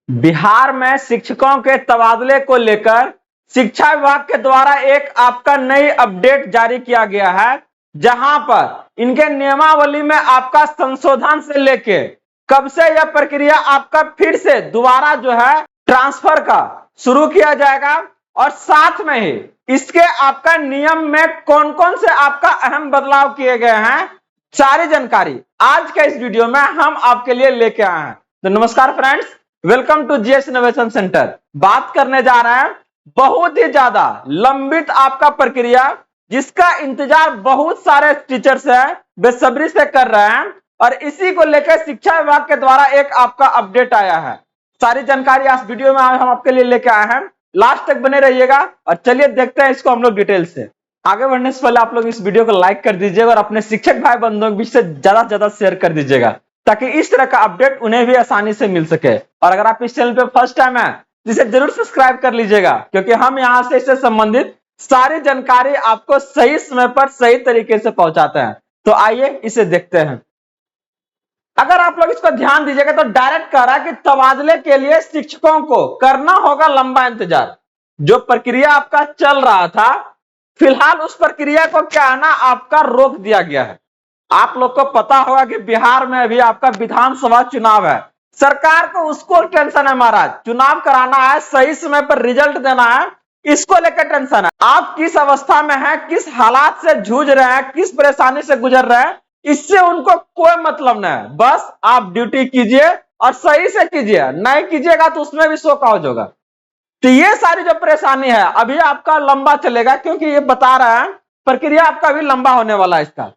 बिहार में शिक्षकों के तबादले को लेकर शिक्षा विभाग के द्वारा एक आपका नई अपडेट जारी किया गया है, जहां पर इनके नियमावली में आपका संशोधन से लेके कब से यह प्रक्रिया आपका फिर से दोबारा जो है ट्रांसफर का शुरू किया जाएगा और साथ में ही इसके आपका नियम में कौन कौन से आपका अहम बदलाव किए गए हैं, सारी जानकारी आज के इस वीडियो में हम आपके लिए लेके आए हैं। तो नमस्कार friends, welcome to GS innovation centre. बात करने जा रहे हैं बहुत ही ज्यादा लंबित आपका प्रक्रिया, जिसका इंतजार बहुत सारे टीचर्स हैं बेसब्री से कर रहे हैं और इसी को लेकर शिक्षा विभाग के द्वारा एक आपका अपडेट आया है। सारी जानकारी आज वीडियो में हम आपके लिए लेके आए हैं, लास्ट तक बने रहिएगा और चलिए देखते हैं इसको हम लोग डिटेल से। आगे बढ़ने से पहले आप लोग इस वीडियो को लाइक कर दीजिएगा और अपने शिक्षक भाई बंधुओं के बीच से ज्यादा शेयर कर दीजिएगा, ताकि इस तरह का अपडेट उन्हें भी आसानी से मिल सके। और अगर आप इस चैनल पे फर्स्ट टाइम है तो इसे जरूर सब्सक्राइब कर लीजिएगा, क्योंकि हम यहां से इससे संबंधित सारी जानकारी आपको सही समय पर सही तरीके से पहुंचाते हैं। तो आइए इसे देखते हैं। अगर आप लोग इसको ध्यान दीजिएगा तो डायरेक्ट कह रहा है कि तबादले के लिए शिक्षकों को करना होगा लंबा इंतजार। जो प्रक्रिया आपका चल रहा था, फिलहाल उस प्रक्रिया को क्या है ना आपका रोक दिया गया है। आप लोग को पता होगा कि बिहार में अभी आपका विधानसभा चुनाव है। सरकार को उसको टेंशन है महाराज, चुनाव कराना है, सही समय पर रिजल्ट देना है, इसको लेकर टेंशन है। आप किस अवस्था में हैं, किस हालात से जूझ रहे हैं, किस परेशानी से गुजर रहे हैं, इससे उनको कोई मतलब नहीं है। बस आप ड्यूटी कीजिए और सही से कीजिए, नहीं कीजिएगा तो उसमें भी शो काउज होगा। तो ये सारी जो परेशानी है अभी आपका लंबा चलेगा, क्योंकि ये बता रहा है प्रक्रिया आपका भी लंबा होने वाला है। इसका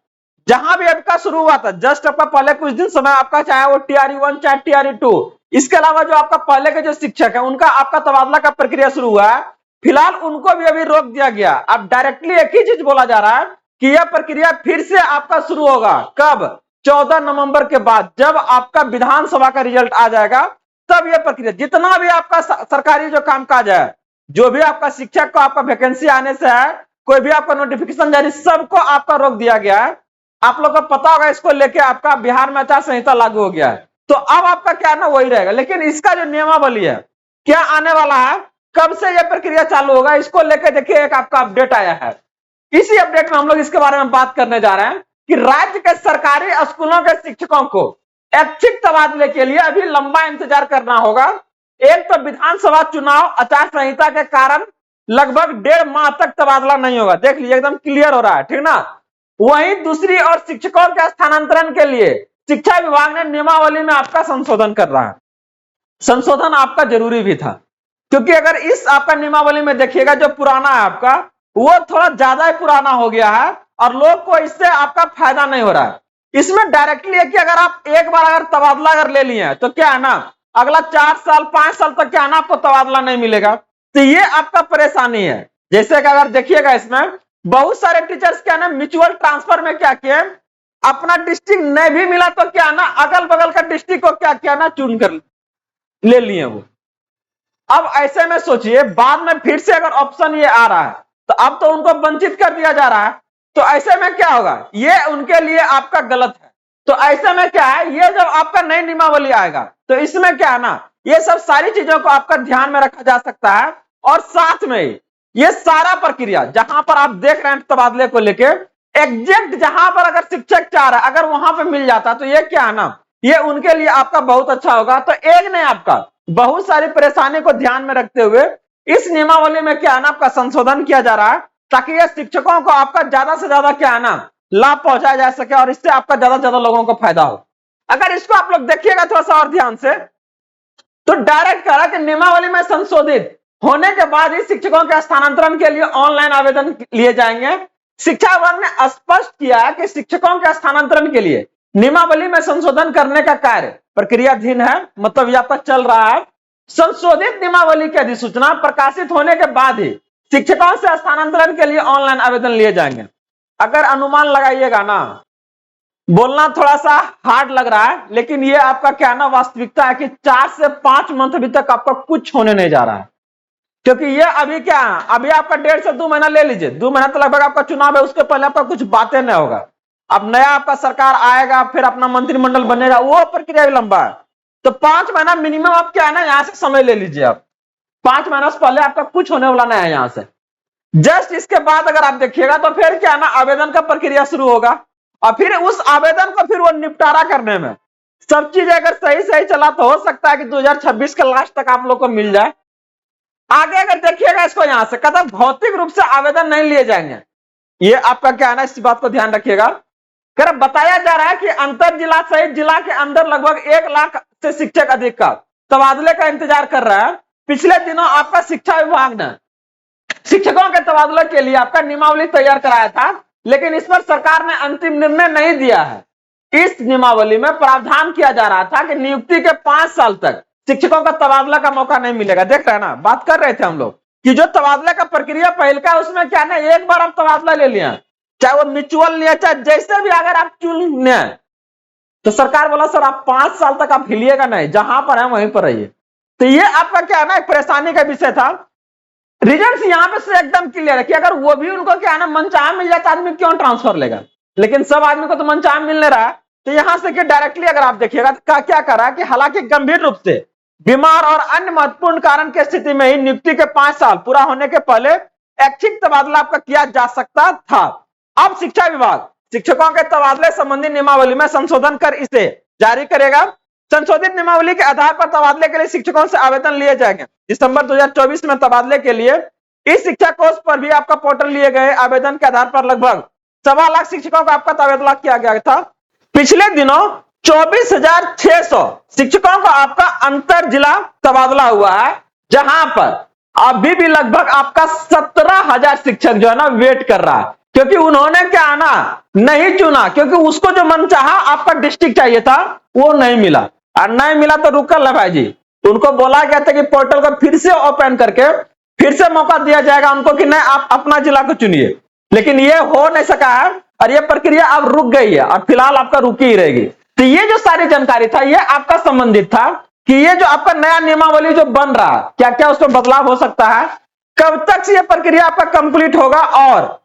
जहां भी आपका शुरू हुआ था, जस्ट आपका पहले कुछ दिन समय आपका, चाहे वो टीआरई 1 चाहे टीआरई 2, इसके अलावा जो आपका पहले के जो शिक्षक है उनका आपका तबादला का प्रक्रिया शुरू हुआ है, फिलहाल उनको भी अभी रोक दिया गया। अब डायरेक्टली एक ही चीज बोला जा रहा है कि यह प्रक्रिया फिर से आपका शुरू होगा। कब? 14 नवंबर के बाद, जब आपका विधानसभा का रिजल्ट आ जाएगा तब यह प्रक्रिया, जितना भी आपका सरकारी जो कामकाज है, जो भी आपका शिक्षक को आपका वैकेंसी आने से है, कोई भी आपका नोटिफिकेशन जारी, सबको आपका रोक दिया गया है। आप लोग को पता होगा इसको लेके आपका बिहार में आचार संहिता लागू हो गया है। तो अब आपका क्या ना वही रहेगा, लेकिन इसका जो नियमावली है क्या आने वाला है, कब से यह प्रक्रिया चालू होगा, इसको लेकर देखिए एक आपका अपडेट आया है। इसी अपडेट में हम लोग इसके बारे में बात करने जा रहे हैं कि राज्य के सरकारी स्कूलों के शिक्षकों को ऐच्छिक तबादले के लिए अभी लंबा इंतजार करना होगा। एक तो विधानसभा चुनाव आचार संहिता के कारण लगभग 1.5 माह तक तबादला नहीं होगा, देख लीजिए एकदम क्लियर हो रहा है, ठीक ना। वहीं दूसरी ओर शिक्षकों के स्थानांतरण के लिए शिक्षा विभाग ने नियमावली में आपका संशोधन कर रहा है। संशोधन आपका जरूरी भी था, क्योंकि अगर इस आपका नियमावली में देखिएगा जो पुराना है आपका, वो थोड़ा ज्यादा ही पुराना हो गया है और लोग को इससे आपका फायदा नहीं हो रहा है। इसमें डायरेक्टली है कि अगर आप एक बार अगर तबादला अगर ले लिए तो क्या है ना, अगला 4 साल 5 साल तक क्या है ना आपको तबादला नहीं मिलेगा। तो ये आपका परेशानी है। जैसे कि अगर देखिएगा इसमें बहुत सारे टीचर्स क्या ना म्यूचुअल ट्रांसफर में क्या किए, अपना डिस्ट्रिक्ट नहीं भी मिला तो क्या ना अगल बगल का डिस्ट्रिक्ट को क्या किया ना चुन कर ले लिए वो। अब ऐसे में सोचिए बाद में फिर से अगर ऑप्शन ये आ रहा है तो अब तो उनको वंचित कर दिया जा रहा है। तो ऐसे में क्या होगा, ये उनके लिए आपका गलत है। तो ऐसे में क्या है, ये जब आपका नई नियमावली आएगा तो इसमें क्या है ना, ये सब सारी चीजों को आपका ध्यान में रखा जा सकता है। और साथ में ये सारा प्रक्रिया जहां पर आप देख रहे हैं तबादले को लेके, एग्जैक्ट जहां पर अगर शिक्षक चाह रहा है अगर वहां पर मिल जाता तो ये क्या है ना, ये उनके लिए आपका बहुत अच्छा होगा। तो एक नहीं आपका बहुत सारी परेशानी को ध्यान में रखते हुए इस नियमावली में क्या है ना आपका संशोधन किया जा रहा है, ताकि ये शिक्षकों को आपका ज्यादा से ज्यादा क्या है ना लाभ पहुंचाया जा सके और इससे आपका ज्यादा से ज्यादा लोगों को फायदा हो। अगर इसको आप लोग देखिएगा थोड़ा सा और ध्यान से, तो डायरेक्ट कह रहा कि नियमावली में संशोधित होने के बाद ही शिक्षकों के स्थानांतरण के लिए ऑनलाइन आवेदन लिए जाएंगे। शिक्षा विभाग ने स्पष्ट किया है कि शिक्षकों के स्थानांतरण के लिए नियमावली में संशोधन करने का कार्य प्रक्रियाधीन है, मतलब ये आपका चल रहा है। संशोधित नियमावली की अधिसूचना प्रकाशित होने के बाद ही शिक्षकों से स्थानांतरण के लिए ऑनलाइन आवेदन लिए जाएंगे। अगर अनुमान लगाइएगा ना, बोलना थोड़ा सा हार्ड लग रहा है, लेकिन ये आपका क्या ना वास्तविकता है कि 4 से 5 मंथ अभी तक आपका कुछ होने नहीं जा रहा है। क्योंकि ये अभी क्या है, अभी आपका 1.5 से 2 महीना ले लीजिए, 2 महीना तो लगभग आपका चुनाव है, उसके पहले आपका कुछ बातें नहीं होगा। अब नया आपका सरकार आएगा, फिर अपना मंत्रिमंडल बनेगा, वो प्रक्रिया भी लंबा है। तो 5 महीना मिनिमम आप क्या है ना यहां से समय ले लीजिए। आप 5 महीना से पहले आपका कुछ होने वाला नहीं है यहां से। जस्ट इसके बाद अगर आप देखिएगा तो फिर क्या ना आवेदन का प्रक्रिया शुरू होगा, और फिर उस आवेदन को फिर वो निपटारा करने में सब चीज अगर सही सही चला तो हो सकता है कि 2026 के लास्ट तक आप लोग को मिल जाए। आगे अगर देखिएगा इसको यहां से कदम भौतिक रूप से आवेदन नहीं लिए जाएंगे, ये आपका क्या है ना इस बात को ध्यान रखिएगा। कर बताया जा रहा है कि अंतर जिला सहित जिला के अंदर लगभग 1 लाख से शिक्षक अधिक का तबादले का इंतजार कर रहा है। पिछले दिनों आपका शिक्षा विभाग ने शिक्षकों के तबादले के लिए आपका नियमावली तैयार कराया था, लेकिन इस पर सरकार ने अंतिम निर्णय नहीं दिया है। इस नियमावली में प्रावधान किया जा रहा था कि नियुक्ति के 5 साल तक शिक्षकों का तबादला का मौका नहीं मिलेगा। देख रहे हैं ना, बात कर रहे थे हम लोग कि जो तबादले का प्रक्रिया पहले का उसमें क्या ना एक बार आप तबादला ले लिया, चाहे वो म्यूचुअल लिया चाहे जैसे भी अगर आप चुन लें, तो सरकार बोला सर आप 5 साल तक आप हिलिएगा नहीं, जहां पर है वहीं पर रहिए। तो ये आपका क्या है ना एक परेशानी का विषय था। रीजन यहाँ पे से एकदम क्लियर है कि अगर वो भी उनको क्या है ना मनचाहा मिल जाता आदमी क्यों ट्रांसफर लेगा, लेकिन सब आदमी को तो मनचाहा मिल नहीं रहा है। तो यहां से कि डायरेक्टली अगर आप देखिएगा तो क्या कर रहा है कि हालांकि गंभीर रूप से बीमार और अन्य महत्वपूर्ण कारण की स्थिति में ही नियुक्ति के 5 साल पूरा होने के पहले ऐच्छिक तबादला आपका किया जा सकता था। अब शिक्षा विभाग शिक्षकों के तबादले संबंधी नियमावली में संशोधन कर इसे जारी करेगा। संशोधित नियमावली के आधार पर तबादले के लिए शिक्षकों से आवेदन लिए जाएंगे। दिसंबर 2024 में तबादले के लिए इस शिक्षा कोष पर भी आपका पोर्टल लिए गए आवेदन के आधार पर लगभग 1.25 लाख शिक्षकों का आपका तबादला किया गया था। पिछले दिनों 24,600 शिक्षकों का आपका अंतर जिला तबादला हुआ है, जहां पर अभी भी लगभग आपका 17,000 शिक्षक जो है ना वेट कर रहा है, क्योंकि उन्होंने क्या आना नहीं चुना, क्योंकि उसको जो मन चाहा आपका डिस्ट्रिक्ट चाहिए था वो नहीं मिला, और नहीं मिला तो रुकल है भाई जी। उनको बोला गया था कि पोर्टल को फिर से ओपन करके फिर से मौका दिया जाएगा उनको कि नहीं आप अपना जिला को चुनिए, लेकिन ये हो नहीं सका है और ये प्रक्रिया अब रुक गई है और फिलहाल आपका रुकी ही रहेगी। तो ये जो सारी जानकारी था ये आपका संबंधित था कि ये जो आपका नया नियमावली जो बन रहा है क्या क्या उसमें बदलाव हो सकता है, कब तक से ये प्रक्रिया आपका कंप्लीट होगा और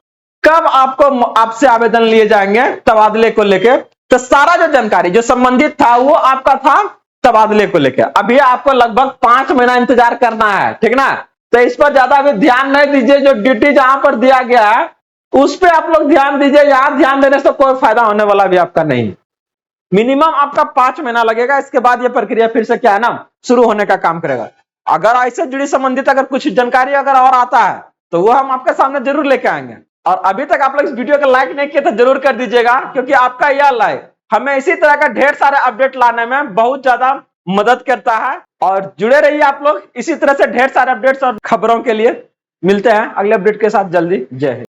कब आपको आपसे आवेदन लिए जाएंगे तबादले को लेकर। तो सारा जो जानकारी जो संबंधित था वो आपका था तबादले को लेकर। अभी आपको लगभग 5 महीना इंतजार करना है, ठीक ना। तो इस पर ज्यादा अभी ध्यान नहीं दीजिए, जो ड्यूटी जहां पर दिया गया है उस पर आप लोग ध्यान दीजिए। यहां ध्यान देने से कोई फायदा होने वाला भी आपका नहीं। मिनिमम आपका 5 महीना लगेगा, इसके बाद ये प्रक्रिया फिर से क्या है ना शुरू होने का काम करेगा। अगर ऐसे जुड़ी संबंधित अगर कुछ जानकारी अगर और आता है तो वो हम आपके सामने जरूर लेके आएंगे। और अभी तक आप लोग इस वीडियो को लाइक नहीं किए तो जरूर कर दीजिएगा, क्योंकि आपका यह लाइक हमें इसी तरह का ढेर सारे अपडेट लाने में बहुत ज्यादा मदद करता है। और जुड़े रहिए आप लोग इसी तरह से ढेर सारे अपडेट्स और खबरों के लिए। मिलते हैं अगले अपडेट के साथ जल्दी। जय हिंद।